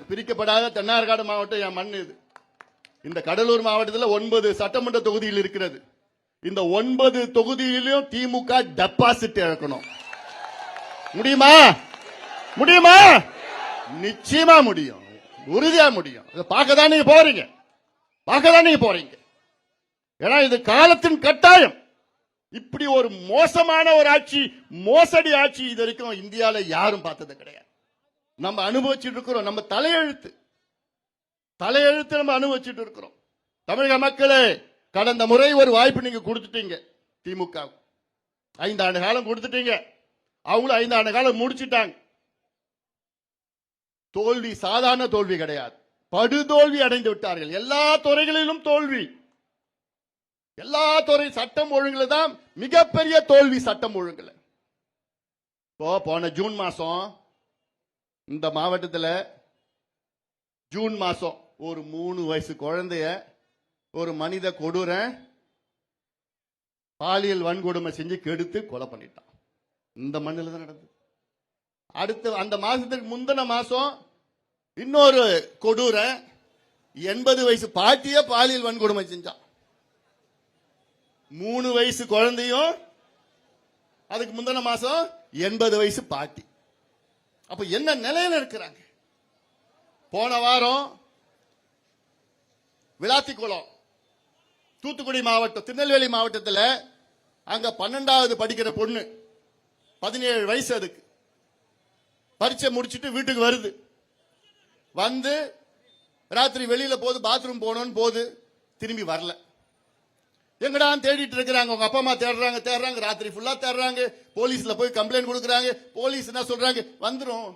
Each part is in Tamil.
பிரிக்கப்படாத தென்னார்காடு மாவட்டம் என் மண் இது. இந்த கடலூர் மாவட்டத்தில் 9 சட்டமன்ற தொகுதியில் இருக்கிறது. இந்த 9 தொகுதியிலும் திமுக டெபாசிட் இழக்கணும். முடியுமா? முடியுமா? நிச்சயமா முடியும், உறுதியா முடியும். பார்க்க தான் நீங்க போறீங்க, பார்க்க தான் நீங்க போறீங்க. ஏன்னா இது காலத்தின் கட்டாயம். இப்படி ஒரு மோசமான ஒரு ஆட்சி, மோசடி ஆட்சி இது வரைக்கும் இந்தியால யாரும் பார்த்தது கிடையாது. நம்ம அனுபவிச்சுட்டு இருக்கிறோம். நம்ம தலையெழுத்து நம்ம அனுபவிச்சுட்டு இருக்கிறோம். தமிழக மக்களே, கடந்த முறை ஒரு வாய்ப்பு நீங்க கொடுத்துட்டீங்க. திமுக 5 ஆண்டு காலம் கொடுத்துட்டீங்க. அவங்களும் 5 ஆண்டு காலம் முடிச்சிட்டாங்க. தோல்வி சாதாரண தோல்வி கிடையாது, படுதோல்வி அடைந்து விட்டார்கள். எல்லா துறைகளிலும் தோல்வி. எல்லா துறை சட்டம் ஒழுங்குல தான் மிகப்பெரிய தோல்வி. சட்டம் ஒழுங்குல போன ஜூன் மாசம் இந்த மாவட்டத்தில் ஜூன் மாசம் ஒரு 3 வயசு குழந்தைய ஒரு மனித கொடூர பாலியல் வன்கொடுமை செஞ்சு கெடுத்து கொலை பண்ணிட்டான். இந்த மண்ணில் தான் நடந்தது. அடுத்து அந்த மாசத்துக்கு முந்தின மாசம் இன்னொரு கொடூர 80 வயசு பாட்டிய பாலியல் வன்கொடுமை செஞ்சான். 3 வயசு குழந்தையும் அதுக்கு முந்தின மாசம் 80 வயசு பாட்டி. அப்ப என்ன நிலையில இருக்கிறாங்க? போன வாரம் விளாத்திக்குளம், தூத்துக்குடி மாவட்டம், திருநெல்வேலி மாவட்டத்தில் அங்க 12வது படிக்கிற பொண்ணு 17 வயசு, அதுக்கு பரீட்சை முடிச்சிட்டு வீட்டுக்கு வருது. வந்து ராத்திரி வெளியில போது, பாத்ரூம் போனோன்னு போது, திரும்பி வரல. எங்கடா தேடிட்டு இருக்கிறாங்க. உங்க அப்பா அம்மா தேடுறாங்க, ராத்திரி ஃபுல்லா தேடுறாங்க. போலீஸ்ல போய் கம்ப்ளைண்ட் கொடுக்கறாங்க. போலீஸ் என்ன சொல்றாங்க? வந்துரும்.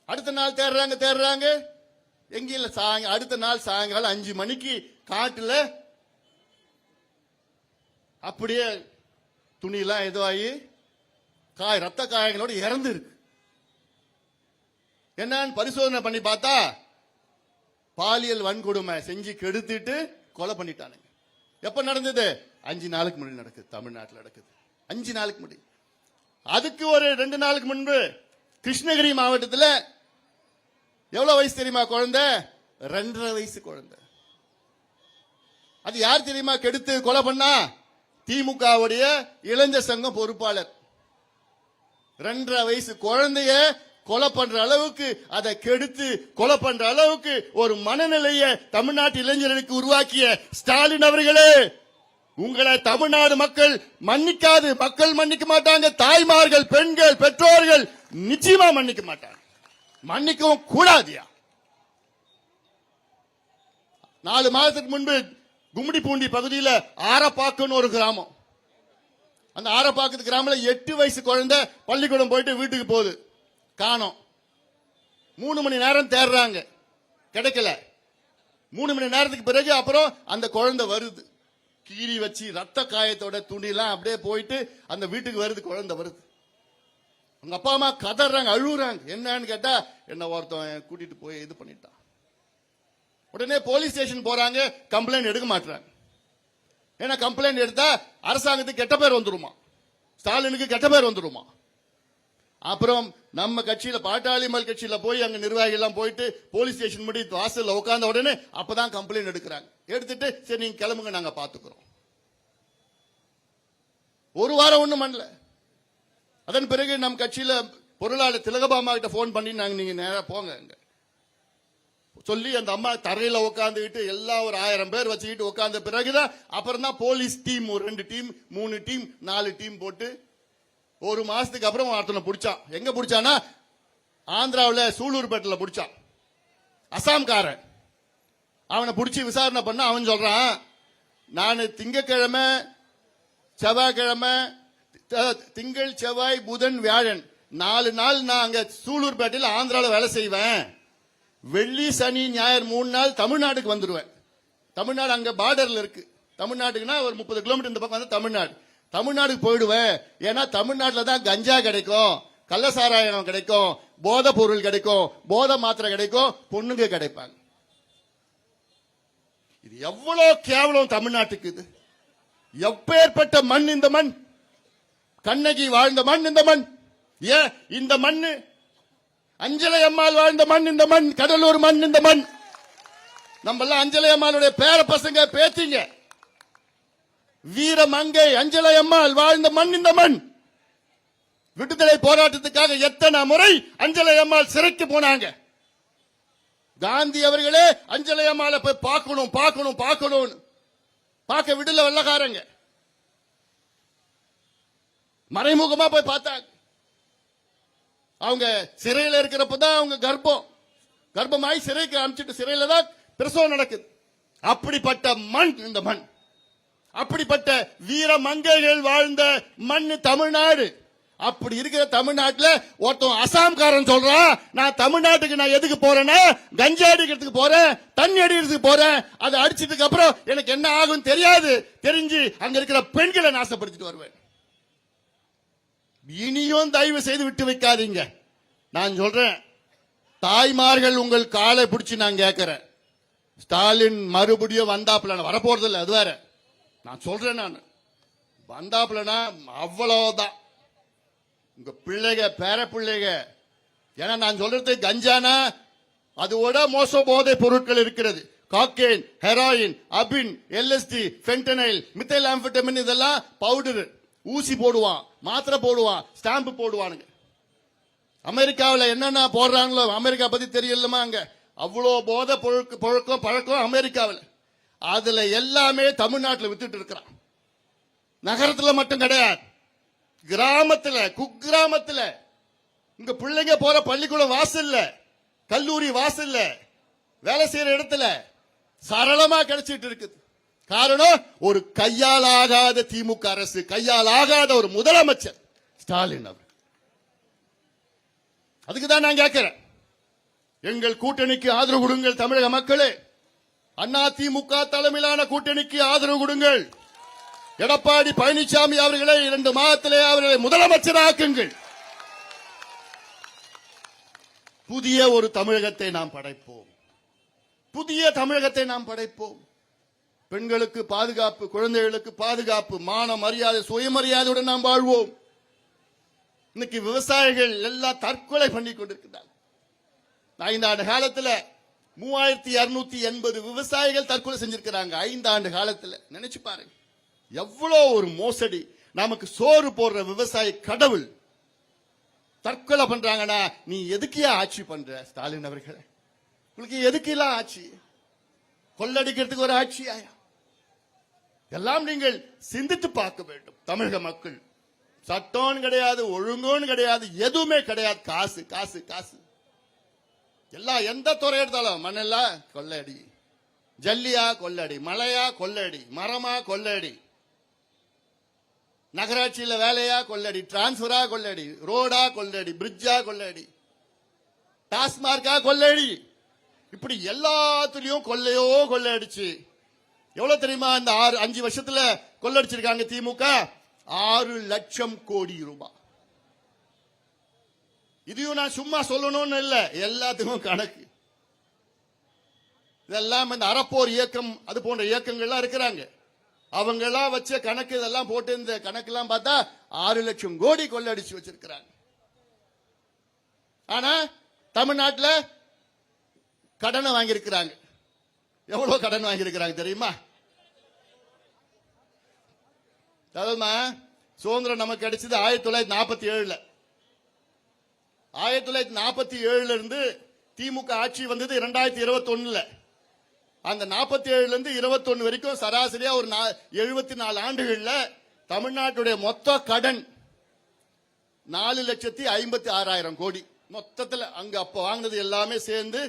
அடுத்த நாள் தேடுறாங்க, எங்க இல்ல. அடுத்த நாள் சாயங்காலம் 5 மணிக்கு காட்டுல அப்படியே துணியெல்லாம் எதுவாகி ரத்த காயங்களோட இறந்து இருக்கு. என்னன்னு பரிசோதனை பண்ணி பார்த்தா பாலியல் வன்கொடுமை செஞ்சு கெடுத்துட்டு கொலை பண்ணிட்டானுங்க. எப்ப நடந்தது? 5 நாளுக்கு முன்னாடி நடக்குது. தமிழ்நாட்டில் நடக்குது 5 நாளுக்கு முன்னாடி. அதுக்கு ஒரு 2 நாளுக்கு முன்பு கிருஷ்ணகிரி மாவட்டத்தில் எவ்வளவு வயசு தெரியுமா குழந்தை? 2.5 வயசு குழந்தை. அது யார் தெரியுமா கெடுத்து கொலை பண்ணா? திமுகவுடைய இளைஞர் சங்கம் பொறுப்பாளர். 2.5 வயசு குழந்தைய கொலை பண்ற அளவுக்கு, அதை கெடுத்து கொலை பண்ற அளவுக்கு ஒரு மனநிலையை தமிழ்நாட்டு இளைஞர்களுக்கு உருவாக்கிய ஸ்டாலின் அவர்களே, உங்களை தமிழ்நாடு மக்கள் மன்னிக்காது. மக்கள் மன்னிக்க மாட்டாங்க. தாய்மார்கள், பெண்கள், பெற்றோர்கள் நிச்சயமா மன்னிக்க மாட்டாங்க. மன்னிக்கவும் கூடாதியா. 4 மாதத்துக்கு முன்பு கும்மிடிப்பூண்டி பகுதியில் ஆரப்பாக்குன்னு ஒரு கிராமம். அந்த ஆரப்பாக்கத்து கிராமத்தில் 8 வயசு குழந்தை பள்ளிக்கூடம் போயிட்டு வீட்டுக்கு போகுது, காணோம். 3 மணி நேரம் தேடுறாங்க, கிடைக்கல. 3 மணி நேரத்துக்கு பிறகு அப்புறம் அந்த குழந்தை வருது, கீறி வச்சு ரத்த காயத்தோட துணிலாம் அப்படியே போயிட்டு அந்த வீட்டுக்கு வருது, குழந்தை வருது. உங்க அப்பா அம்மா கதறாங்க, அழுகுறாங்க. என்னன்னு கேட்டா, என்ன ஒருத்தன் கூட்டிட்டு போய் இது பண்ணிட்டான். உடனே போலீஸ் ஸ்டேஷன் போறாங்க, கம்ப்ளைண்ட் எடுக்க மாட்டாங்க. ஏன்னா கம்ப்ளைண்ட் எடுத்தா அரசாங்கத்துக்கு கெட்ட பேர் வந்துருமா, ஸ்டாலினுக்கு கெட்ட பேர் வந்துருமா. அப்புறம் நம்ம கட்சியில, பாட்டாளி மக்கள் கட்சியில போய் அங்க நிர்வாகிகள் எல்லாம் போயிட்டு போலீஸ் ஸ்டேஷன் முடி வாசல்ல உட்கார்ந்த உடனே அப்பதான் கம்ப்ளைண்ட் எடுக்கிறாங்க. எடுத்துட்டு சரி நீங்க கிளம்புங்க, நாங்க பாத்துக்கிறோம். ஒரு வாரம் ஒண்ணும் பண்ணல. அதன் பிறகு நம் கட்சியில பொருளாளர் திலகபாமா கிட்ட போன் பண்ணி, நாங்க நீங்க நேரா போங்க சொல்லி அந்த அம்மா தரையில உட்காந்துக்கிட்டு எல்லாம் ஒரு 1000 பேர் வச்சுக்கிட்டு உட்கார்ந்த பிறகுதான் அப்புறம் தான் போலீஸ் டீம், ஒரு 2 டீம், 3 டீம், 4 டீம் போட்டு ஒரு மாசத்துக்கு அப்புறம் ஒருத்தனை பிடிச்சான். எங்க பிடிச்சானா, ஆந்திராவில் சூலூர்பேட்டில் பிடிச்சான். அசாம்காரன். அவனை பிடிச்சி விசாரணை பண்ண அவன் சொல்றான், நான் திங்கக்கிழமை, செவ்வாய்க்கிழமை, திங்கள், செவ்வாய், புதன், வியாழன் 4 நாள் நான் அங்க சூலூர்பேட்டையில் ஆந்திராவில் வேலை செய்வேன். வெள்ளி, சனி, ஞாயிறு 3 நாள் தமிழ்நாட்டுக்கு வந்துடுவேன். தமிழ்நாடு அங்க பார்டர்ல இருக்கு. தமிழ்நாட்டுக்குன்னா ஒரு 30 கிலோமீட்டர் இந்த பக்கம் வந்து தமிழ்நாடு. தமிழ்நாடுக்கு போயிடுவேன். ஏன்னா தமிழ்நாட்டில் தான் கஞ்சா கிடைக்கும், கள்ளசாராயம் கிடைக்கும், போதை பொருள் கிடைக்கும், போதை மாத்திரை கிடைக்கும், பொண்ணுங்க கிடைப்பாங்க. இது எவ்வளவு கேவலம் தமிழ்நாட்டுக்கு. இது எப்பேற்பட்ட மண் இந்த மண். கண்ணகி வாழ்ந்த மண் இந்த மண். ஏன் இந்த மண் அஞ்சலை அம்மாள் வாழ்ந்த மண் இந்த மண், கடலூர் மண் இந்த மண். நம்ம எல்லாம் அஞ்சலை அம்மாளுடைய பேர பசங்க பேத்திங்க. வீர மங்கை அஞ்சலை அம்மாள் வாழ்ந்த மண் இந்த மண். விடுதலை போராட்டத்துக்காக எத்தனை முறை அஞ்சலை அம்மாள் சிறைக்கு போனாங்க. காந்தி அவர்களே அஞ்சலை அம்மாளை போய் பார்க்கணும் பார்க்கணும் பார்க்கணும் பார்க்க விடல வெள்ளக்காரங்க. மறைமுகமா போய் பார்த்தாங்க. அவங்க சிறையில் இருக்கிறப்பதான் அவங்க கர்ப்பமாய் சிறைக்கு அனுப்பிச்சிட்டு சிறையில தான் பிரசவம் நடக்குது. அப்படிப்பட்ட மண் இந்த மண். அப்படிப்பட்ட வீர மங்கைகள் வாழ்ந்த மண் தமிழ்நாடு. அப்படி இருக்கிற தமிழ்நாட்டில் ஒருத்தன் அசாம்காரன் சொல்றான், நான் தமிழ்நாட்டுக்கு நான் எதுக்கு போறேன்னா கஞ்சா அடிக்கிறதுக்கு போறேன், தண்ணி அடிக்கிறதுக்கு போறேன். அதை அடிச்சதுக்கு அப்புறம் எனக்கு என்ன ஆகும் தெரியாது, தெரிஞ்சு அங்க இருக்கிற பெண்களை நாசப்படுத்திட்டு வருவேன். இனியும் தயவு செய்து விட்டு வைக்காதீங்க. நான் சொல்றேன், தாய்மார்கள் உங்கள் காலை பிடிச்சி நான் கேட்கிறேன். ஸ்டாலின் மறுபடியும் வந்தாப்புல வரப்போறது இல்லை, அது வேற. நான் சொல்றேன், நான் வந்தாப்புலனா அவ்வளவுதான் உங்க பிள்ளைங்க பேர பிள்ளைங்க. ஏன்னா நான் சொல்றது கஞ்சானா அதோட மோச போதை பொருட்கள் இருக்கிறது. காக்கேன், ஹெராயின், அபின், எல்எஸ்டி, ஃபென்டனைல், மித்தைல் ஆம்பெட்டமின், இதெல்லாம் பவுடர். ஊசி போடுவான், மாத்திரை போடுவான், ஸ்டாம்பு போடுவானுங்க. அமெரிக்காவில் என்னென்ன போடுறாங்களோ அமெரிக்கா பத்தி தெரியலமா, அங்க அவ்வளோ போதை பழக்கம் அமெரிக்காவில். அதுல எல்லாமே தமிழ்நாட்டில் வித்துட்டு இருக்கிறான். நகரத்துல மட்டும் கிடையாது, கிராமத்துல குக்கிராமத்துல இங்க பிள்ளைங்க போற பள்ளிக்கூடம் வாசல்ல, கல்லூரி வாசல்ல, வேலை செய்யற இடத்துல சரளமா கிடைச்சிட்டு இருக்குது. காரணம், ஒரு கையால் ஆகாத திமுக அரசு, கையால் ஆகாத ஒரு முதலமைச்சர் ஸ்டாலின் அவர். அதுக்குதான் நான் கேட்கிறேன், எங்கள் கூட்டணிக்கு ஆதரவு கொடுங்கள் தமிழக மக்களே. அண்ணா திமுக தலைமையிலான கூட்டணிக்கு ஆதரவு கொடுங்கள். எடப்பாடி பழனிசாமி அவர்களை 2 மாதத்திலே அவர்களை முதலமைச்சராக்குங்கள். புதிய ஒரு தமிழகத்தை நாம் படைப்போம். புதிய தமிழகத்தை நாம் படைப்போம். பெண்களுக்கு பாதுகாப்பு, குழந்தைகளுக்கு பாதுகாப்பு, மான மரியாதை, சுயமரியாதையுடன் நாம் வாழ்வோம். இன்னைக்கு விவசாயிகள் எல்லாம் தற்கொலை பண்ணி கொண்டிருக்கிறார்கள். 5 ஆண்டு காலத்தில் 3280 விவசாயிகள் தற்கொலை செஞ்சிருக்கிறாங்க. 5 ஆண்டு காலத்தில் நினைச்சு பாருங்க, எவ்வளவு ஒரு மோசடி. நமக்கு சோறு போடுற விவசாயி கடவுள் தற்கொலை பண்றாங்கன்னா, நீ எதுக்கியா ஆட்சி பண்ற ஸ்டாலின் அவர்களே? உங்களுக்கு எதுக்கு எல்லாம் ஆட்சி? கொள்ளடிக்கிறதுக்கு ஒரு ஆட்சியா? எல்லாம் நீங்கள் சிந்தித்து பார்க்க வேண்டும். தமிழக மக்கள் சட்டம் கிடையாது, ஒழுங்கும் கிடையாது, எதுவுமே கிடையாது. காசு காசு காசு. எல்லாம் எந்த துறை எடுத்தாலும் மண்ணெல்லாம் கொள்ளடி, ஜல்லியா கொள்ளடி, மலையா கொள்ளடி, மரமா கொள்ளடி, நகராட்சியில வேலையா கொள்ளடி, டிரான்ஸ்பரா கொள்ளடி, ரோடா கொள்ளடி, பிரிட்ஜா கொள்ளடி, டாஸ்மார்க்கா கொள்ளடி. இப்படி எல்லாத்துலயும் கொள்ளையோ கொள்ளையடிச்சு எவ்வளவு தெரியுமா? இந்த 5 வருஷத்துல கொள்ளடிச்சிருக்காங்க திமுக 6 லட்சம் கோடி ரூபாய். இதையும் நான் சும்மா சொல்லணும்னு இல்ல, எல்லாத்துக்கும் கணக்கு. இதெல்லாம் இந்த அறப்போர் இயக்கம் அது போன்ற இயக்கங்கள்லாம் இருக்கிறாங்க, அவங்க எல்லாம் வச்ச கணக்கு. இதெல்லாம் போட்டு இந்த கணக்கெல்லாம் பார்த்தா 6 லட்சம் கோடி கொள்ளடிச்சு வச்சிருக்கிறாங்க. ஆனா தமிழ்நாட்டில் கடனை வாங்கியிருக்கிறாங்க. எவ்வளவு கடன் வாங்கியிருக்கிறாங்க தெரியுமா? சுதந்திரம் நமக்கு கிடைச்சது 1947. 1947 இருந்து திமுக ஆட்சி வந்தது 2021. அந்த 47 இருந்து 21 வரைக்கும் சராசரியா ஒரு 74 ஆண்டுகள்ல தமிழ்நாட்டுடைய மொத்த கடன் 4,56,000 கோடி. மொத்தத்தில் அங்க அப்ப வாங்கினது எல்லாமே சேர்ந்து,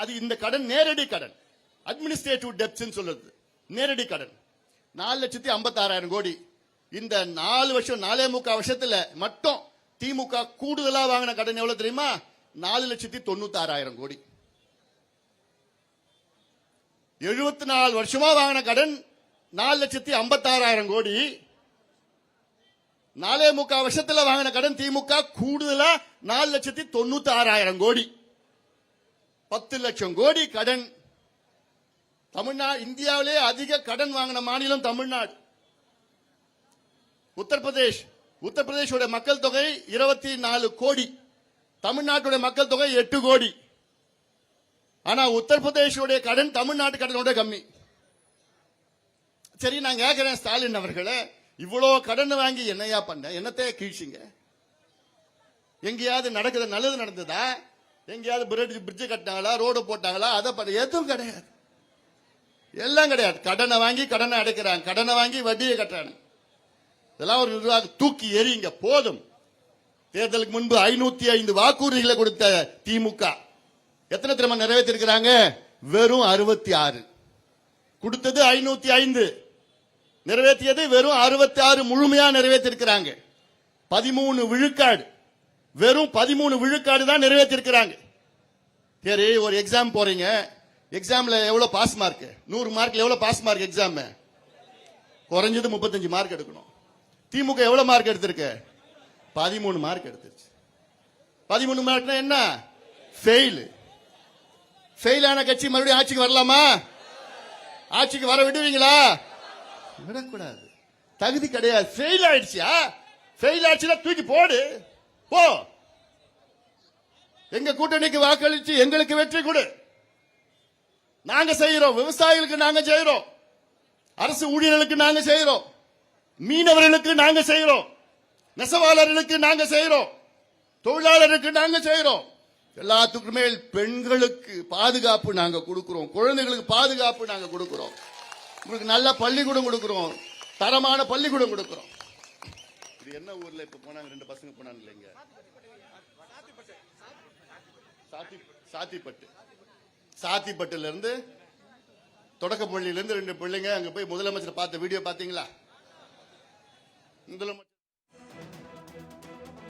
அது இந்த கடன் நேரடி கடன், அட்மினிஸ்ட்ரேட்டிவ் டெப்ட்ஸ் சொல்லுது. நேரடி கடன் 4,56,000 கோடி. இந்த 4 வருஷம் 4.25 வருஷத்துல மட்டும் திமுக கூடுதலா வாங்கின கடன் எவ்வளவு தெரியுமா? 4,96,000 கோடி. 74 வருஷமா வாங்கின கடன் 4,56,000 கோடி. 4.25 வருஷத்துல வாங்கின கடன் திமுக கூடுதலா 4,96,000 கோடி. 10 லட்சம் கோடி கடன். தமிழ்நாடு இந்தியாவிலே அதிக கடன் வாங்கின மாநிலம் தமிழ்நாடு. உத்தரப்பிரதேஷ் மக்கள் தொகை 24 கோடி. தமிழ்நாட்டுடைய மக்கள் தொகை 8 கோடி. ஆனா உத்தரப்பிரதேஷோடைய கடன் தமிழ்நாட்டு கடனோட கம்மி. சரி, நான் கேட்கிறேன் ஸ்டாலின் அவர்களே, இவ்வளவு கடன் வாங்கி என்னையா பண்ண, என்னத்தைய கீழ்ச்சிங்க? எங்கேயாவது நடக்குது நல்லது நடந்ததா? எங்கேயாவது பிரிட்ஜ் கட்டினாங்களா, ரோடு போட்டாங்களா? அதை எதுவும் கிடையாது, எல்லாம் கிடையாது. கடனை வாங்கி கடனை அடைக்கிறாங்க, கடனை வாங்கி வட்டியை கட்டுறாங்க. இதெல்லாம் ஒரு நிர்வாகம். தூக்கி எறிங்க போதும். தேர்தலுக்கு முன்பு 505 வாக்குறுதிகளை கொடுத்த திமுக எத்தனை திறமை நிறைவேற்றிருக்கிறாங்க? வெறும் 66. கொடுத்தது 505, நிறைவேற்றியது வெறும் 66 முழுமையா நிறைவேற்றிருக்கிறாங்க. 13 விழுக்காடு, வெறும் 13 விழுக்காடு தான் நிறைவேற்றிருக்கிறாங்க. சரி, ஒரு எக்ஸாம் போறீங்க, எக்ஸாம்ல எவ்வளவு பாஸ் மார்க்? 100 மார்க்ல எவ்வளவு பாஸ் மார்க்? எக்ஸாம் குறைஞ்சது 35 மார்க் எடுக்கணும். திமுக எவ்வளவு மார்க் எடுத்திருக்கு? 13 மார்க் எடுத்துச்சு. 13 மார்க்னா என்ன? ஃபெயில். ஃபெயிலான கட்சி மறுபடியும் ஆட்சிக்கு வரலாமா? ஆட்சிக்கு வர விடுவீங்களா? விடக்கூடாது, தகுதி கிடையாது. ஃபெயில் ஆயிடுச்சியா? ஃபெயில் ஆயிடுச்சுன்னா தூக்கி போடு, போ. எங்க கூட்டணிக்கு வாக்களிச்சு எங்களுக்கு வெற்றி கொடு. நாங்க செய்யறோம், விவசாயிகளுக்கு நாங்க செய்யறோம், அரசு ஊழியர்களுக்கு நாங்க செய்யறோம், மீனவர்களுக்கு நாங்க செய்யறோம், நெசவாளர்களுக்கு நாங்க செய்யறோம், தொழிலாளருக்கு நாங்க செய்யறோம். எல்லாத்துக்கும் மேல் பெண்களுக்கு பாதுகாப்பு நாங்க கொடுக்கிறோம், குழந்தைகளுக்கு பாதுகாப்பு நாங்க கொடுக்கிறோம், உங்களுக்கு நல்ல பள்ளிக்கூடம் கொடுக்கிறோம், தரமான பள்ளிக்கூடம் கொடுக்கிறோம். இது என்ன ஊர்ல இப்ப போனாங்க, 2 பசங்க போனாங்க இல்லைங்க, சாத்திப்பட்டு. சாத்திப்பட்டுல இருந்து தொடக்கப்பள்ளியில இருந்து 2 பிள்ளைங்க அங்க போய் முதலமைச்சர் பார்த்த வீடியோ பாத்தீங்களா? முதலமைச்சர்